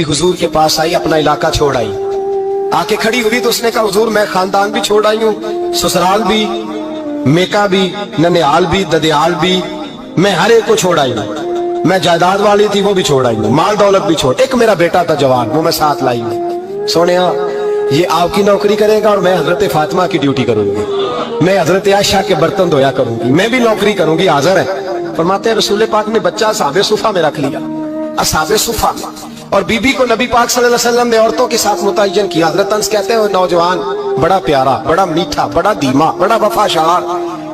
हुजूर के पास आई, अपना इलाका छोड़ आई, आके खड़ी हुई तो उसने कहा हुजूर मैं खानदान भी छोड़ आई हूँ, ससुराल भी, मेका भी, ननिहाल भी, ददियाल भी, मैं हर एक को छोड़ आई हूँ। मैं जायदाद वाली थी वो भी छोड़ आई हूँ, माल दौलत भी छोड़, एक मेरा बेटा था जवान वो मैं साथ लाई हूँ। सोनिया ये आपकी नौकरी करेगा और मैं हजरत फातिमा की ड्यूटी करूंगी, मैं हजरत आयशा के बर्तन धोया करूंगी, मैं भी नौकरी करूंगी। हाजिर है फरमाते हैं रसूल पाक ने बच्चा असहाबे सुफा में रख लिया, असहाबे सुफा, और बीबी को नबी पाक सल्लल्लाहु अलैहि वसल्लम ने औरतों के साथ मुतय्यन किया। हजरत अनस कहते हैं वो नौजवान बड़ा प्यारा, बड़ा मीठा, बड़ा धीमा, बड़ा वफाशार,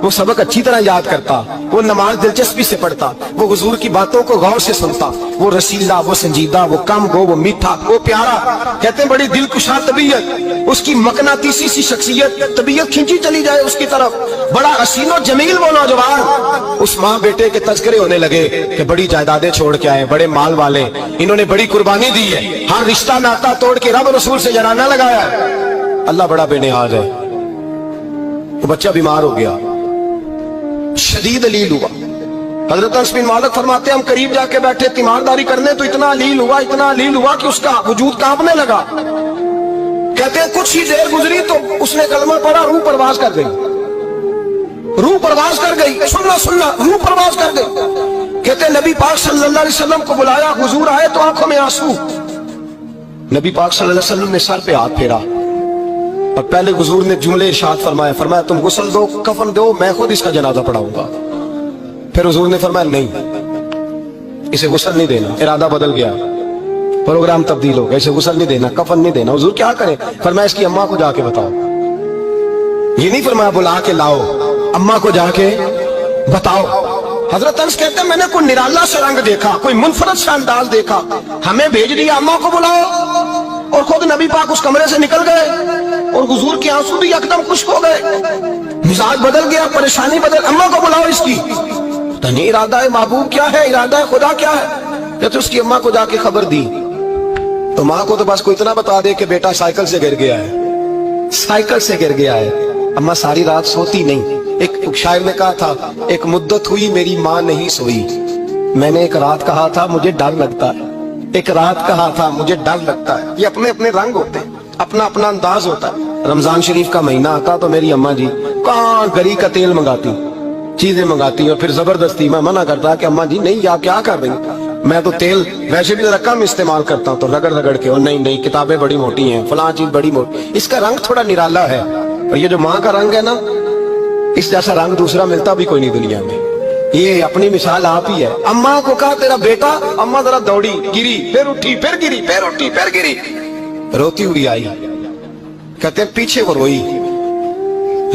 वो सबक अच्छी तरह याद करता, वो नमाज दिलचस्पी से पढ़ता, वो हुजूर की बातों को गौर से सुनता, वो रसीला, वो संजीदा, वो कम गो, वो मीठा, वो प्यारा। कहते हैं बड़ी दिलकुशा तबीयत, उसकी मकनातीसी सी शख्सियत, तबीयत खींची चली जाए उसकी तरफ, बड़ा हसीनो जमील वो नौजवान। उस माँ बेटे के तज़किरे होने लगे कि बड़ी जायदादें छोड़ के आए, बड़े माल वाले, इन्होंने बड़ी कुर्बानी दी है, हर रिश्ता नाता तोड़ के रब रसूल से जराना लगाया। अल्लाह बड़ा बेनियाज है। वो बच्चा बीमार हो गया, शदीद अलील हुआ। हजरत अनस बिन मालिक फरमाते हम करीब जाके बैठे तीमारदारी करने तो इतना अलील हुआ, इतना अलील हुआ कि उसका वजूद कांपने लगा। कहते हैं कुछ ही देर गुजरी तो उसने कलमा पढ़ा, रूह परवाज कर गई, रूह परवाज कर गई, सुनना सुनना, रूह परवाज कर गई। कहते हैं नबी पाक सल्लल्लाहु अलैहि वसल्लम को बुलाया, हुजूर आए तो आंखों में आंसू। नबी पाक सल्लल्लाहु अलैहि वसल्लम ने सर पे हाथ फेरा और पहले हुजूर ने जुमले इरशाद फरमाया, फरमाया तुम गुस्ल दो, कफन दो, मैं खुद इसका जनाजा पढ़ाऊंगा। फिर हुजूर ने फरमाया नहीं, इसे गुस्ल नहीं देना, इरादा बदल गया, प्रोग्राम तब्दील हो गया, इसे गुस्ल नहीं देना, कफन नहीं देना। हुजूर क्या करें? फरमाया इसकी अम्मा को जाके बताओ। ये नहीं फरमाया बुला के लाओ, अम्मा को जाके बताओ। हजरत अनस कहते हैं मैंने कोई निराला सा रंग देखा, कोई मुनफरद सा अंदाज देखा, हमें भेज दिया अम्मा को बुलाओ, और खुद नबी पाक उस कमरे से निकल गए और हुजूर के आंसू भी एकदम खुश्क हो गए, मिजाज बदल गया, परेशानी बदल। अम्मा को बुलाओ इसकी, तो नहीं इरादा है महबूब क्या है, इरादा है खुदा क्या है। तो उसकी अम्मा को जाके खबर दी तो माँ को तो बस कोई इतना बता दे कि बेटा साइकिल से गिर गया है, साइकिल से गिर गया है। अम्मा सारी रात सोती नहीं। एक शायर ने कहा था एक मुद्दत हुई मेरी माँ नहीं सोई, मैंने एक रात कहा था मुझे डर लगता है, एक रात कहा था मुझे डर लगता है। ये अपने अपने रंग होते हैं, अपना अपना अंदाज होता है। रमजान शरीफ का महीना आता तो मेरी अम्मा जी कहाँ गरी का तेल मंगाती, चीजें मंगाती, और फिर जबरदस्ती मैं मना करता कि अम्मा जी नहीं, आप क्या कर रही, मैं तो तेल वैसे भी कम इस्तेमाल करता हूँ, तो रगड़ रगड़ के, और नहीं नहीं किताबें बड़ी मोटी हैं, फलां चीज बड़ी मोटी, इसका रंग थोड़ा निराला है। और ये जो माँ का रंग है ना, इस जैसा रंग दूसरा मिलता भी कोई नहीं दुनिया में। ये अपनी मिसाल आप ही है। अम्मा को कहा तेरा बेटा, अम्मा जरा दौड़ी, गिरी, फिर उठी, फिर गिरी, फिर उठी, फिर गिरी, रोती हुई आई। कहते हैं पीछे वो रोई,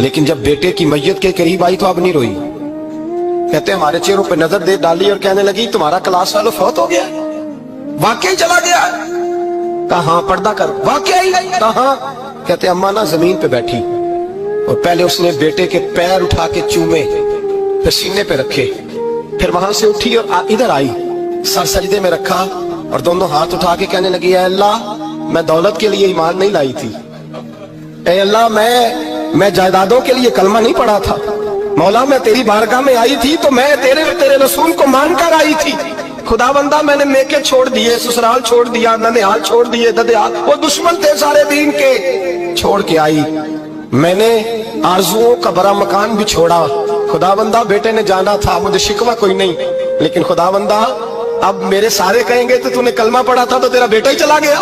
लेकिन जब बेटे की मैयत के करीब आई तो अब नहीं रोई। कहते हैं हमारे चेहरों पे नजर दे डाली और कहने लगी तुम्हारा क्लास वालों फौत हो गया, वाकई चला गया। कहा पर्दा कर, वाकई कहा। कहते अम्मा ना जमीन पे बैठी और पहले उसने बेटे के पैर उठा के चूमे, फिर सीने पे रखे, फिर वहां से उठी और इधर आई, सर सजदे में रखा और दोनों हाथ उठा के कहने लगी ऐ अल्लाह मैं दौलत के लिए ईमान नहीं लाई थी, ऐ अल्लाह मैं जायदादों के लिए कलमा नहीं पढ़ा था, मौला मैं तेरी बारगाह में आई थी तो मैं तेरे रसूल को मानकर आई थी। खुदा बंदा मैंने मेके छोड़ दिए, ससुराल छोड़ दिया, ननिहाल छोड़ दिए, ददियाल, वो दुश्मन थे सारे दीन के, छोड़ के आई। मैंने आरजुओं का बड़ा मकान भी छोड़ा। खुदा बंदा बेटे ने जाना था, मुझे शिकवा कोई नहीं, लेकिन खुदा बंदा अब मेरे सारे कहेंगे तो तूने कलमा पढ़ा था तो तेरा बेटा ही चला गया।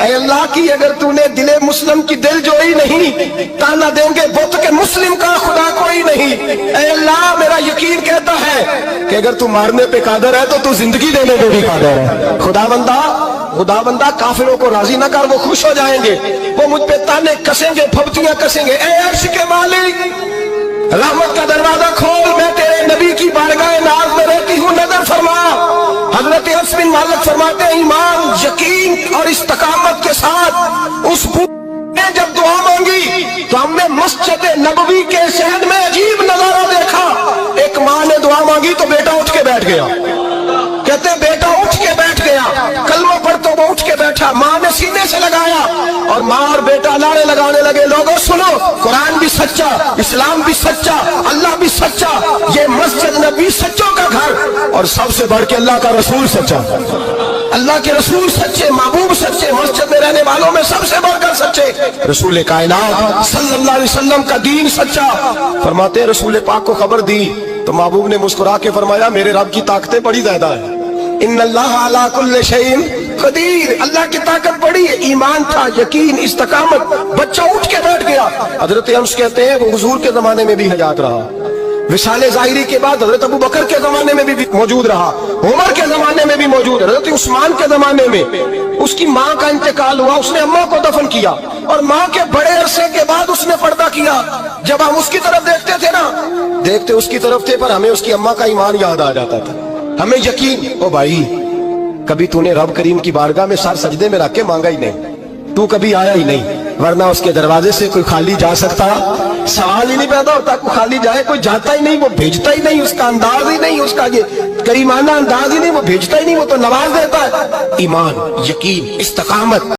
ऐ अल्लाह की अगर तूने दिले मुस्लिम की दिल जोई नहीं, ताना देंगे बुत के मुस्लिम का खुदा कोई नहीं। ऐ अल्लाह मेरा यकीन कहता है कि अगर तू मारने पे कादर है तो तू जिंदगी देने पे भी कादर है। खुदा बंदा काफिरों को राजी ना कर, वो खुश हो जाएंगे, वो मुझ पे ताने कसेंगे, फबतियां कसेंगे। ऐ अर्श के मालिक रहमत का दरवाजा खोल, मैं तेरे नबी की बारगाह नाज में रहती हूँ, नजर फरमा। हजरत अनस बिन मालिक फरमाते हैं ईमान, यकीन और इस्तकामत के साथ उस ने जब दुआ मांगी तो हमने मस्जिद नबवी के शहर में अजीब नजारा देखा। एक माँ ने दुआ मांगी तो बेटा उठ के बैठ गया। कहते हैं बेटा उठ के बैठ गया, कलमा पढ़ तो वो उठ के बैठा, माँ ने सीने से लगाया और माँ और बेटा नारे लगाने लगे लोगों सुनो, कुरान भी सच्चा, इस्लाम भी सच्चा, अल्लाह भी सच्चा, ये मस्जिद नबी सच्चों का घर और सबसे बढ़ के अल्लाह का रसूल सच्चा। اللہ کے رسول سچے, محبوب سچے, مسجد میں رہنے والوں میں سب سے بڑھ کر سچے, رسول کائنات صلی اللہ علیہ وسلم کا دین سچا. فرماتے ہیں رسول پاک کو خبر دی تو محبوب نے مسکرا کے فرمایا میرے رب کی طاقتیں بڑی زیادہ ہیں. ان اللہ علی کل شیء قدیر, اللہ کی طاقت بڑی ہے. ایمان تھا, یقین, استقامت, بچہ اٹھ کے بیٹھ گیا. حضرت انس کہتے ہیں وہ حضور کے زمانے میں بھی حیات رہا, وصال ظاہری کے بعد حضرت ابو بکر کے زمانے میں بھی موجود رہا, عمر کے زمانے میں بھی موجود, حضرت عثمان کے زمانے میں. اس کی ماں کا انتقال ہوا, اس نے اماں کو دفن کیا, اور ماں کے بڑے عرصے کے بعد اس نے پردہ کیا. جب ہم اس کی طرف دیکھتے تھے نا, دیکھتے اس کی طرف تھے, پر ہمیں اس کی اماں کا ایمان یاد آ جاتا تھا, ہمیں یقین. او بھائی, کبھی تو نے رب کریم کی بارگاہ میں سر سجدے میں رکھ کے مانگا ہی نہیں, تو کبھی آیا ہی نہیں, ورنہ اس کے دروازے سے کوئی خالی جا سکتا؟ سوال ہی نہیں پیدا ہوتا کوئی خالی جائے. کوئی جاتا ہی نہیں, وہ بھیجتا ہی نہیں, اس کا انداز ہی نہیں, اس کا یہ کریمانہ انداز ہی نہیں, وہ بھیجتا ہی نہیں, وہ تو نواز دیتا ہے. ایمان, یقین, استقامت.